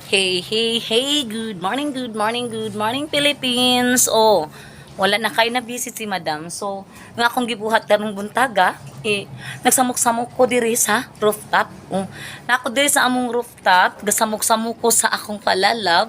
Hey, hey, hey, good morning, good morning, good morning, Philippines. Oh, wala na kayo na busy si Madam. So, nga akong gibuhat karong buntaga, nagsamok-samok ko diri sa rooftop. Oh, na ako diri sa among rooftop, gasamok-samok ko sa akong kalalab.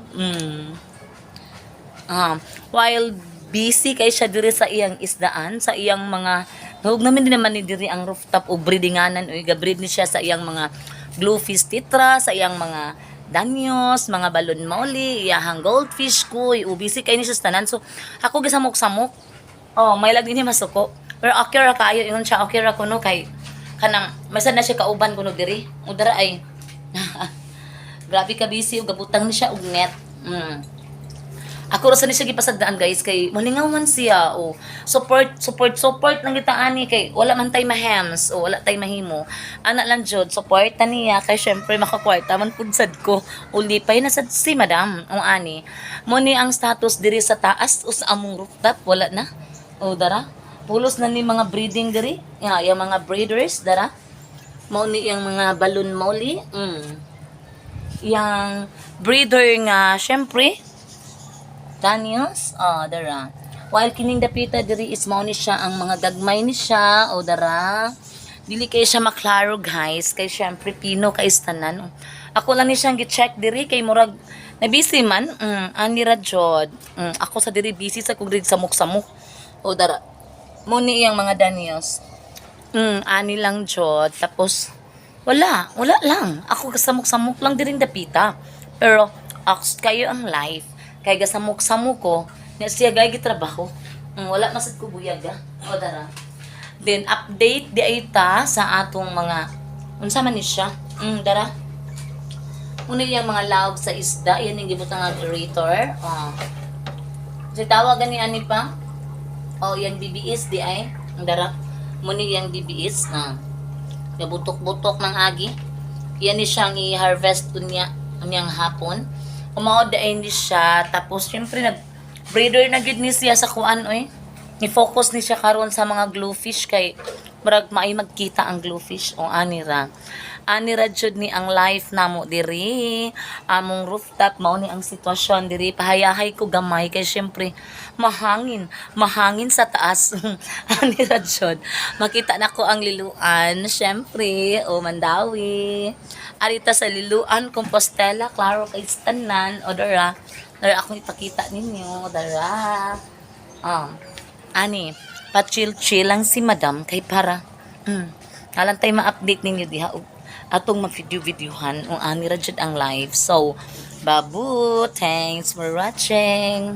While busy kay siya diri sa iyang isdaan, sa iyang mga hug namin din naman ni diri ang rooftop o breedinganan o gabreed ni siya sa iyang mga bluefish titra, sa iyang mga danyos, mga balon mauli, iyahang goldfish ko, busy kay ni siya sa tanan. So ako gisamok-samok. Oh, may lag din masuko. Pero okay ra kayo ingon siya, okay ra kuno kay kanang masan na siya kauban kuno diri. Udara ay. Grabe ka busy ug gabutang ni siya og net. Ako ra sa ni siya gipasagdaan guys kay malingawan siya o support lang kita ani kay wala man tay mahams o wala tay mahimo ana lang jud support niya kay syempre makakwarta man pud sad ko ulipay na sad si madam o ani mo ni ang status diri sa taas o sa among rooftop wala na o dara pulos na ni mga breeding diri yung mga breeders dara mo ni yung mga balloon mauli yang breeder nga syempre Daniels, dara. While kining dapita diri is mao ni siya ang mga gagmay ni siya, dara. Dili kay siya maklaro guys, kay syempre pino kay istanan. Ako lang ni siyang gi-check diri kay murag na busy man, ani ra jud. Ako sa diri busy sa kog samok-samok. Dara. Mo ni iyang mga Daniels. Ani lang jud. Tapos wala lang. Ako kasamok-samok lang diring dapita. Pero kayo ang life kay gasamok-samok ko na siya gay gitrabaho wala masad ko buyaga dara then update di ay ta sa atong mga unsa man ni siya dara una yung mga lawg sa isda yan yung gibutang nga curator si tawagan ni ani pa yung BBS di ay dara muni yung BBS gabutok-butok ng agi yan ni siyang i-harvest unya unyang hapon umao da ni siya tapos syempre nag breeder na gid ni siya sa kuan ni focus ni siya karon sa mga glowfish kay murag maay magkita ang glowfish anira jud ni ang life namo diri among rooftop mao ni ang sitwasyon diri pahayahay ko gamay kay syempre mahangin sa taas anira jud makita nako ang liluan syempre Mandawi arita sa liluan Compostela klaro kay tanan dara akong ipakita ninyo dara ani pa chill lang si madam kay para alam tay ma-update ninyo diha atong mag-videohan ani ra jud ang live so babu thanks for watching.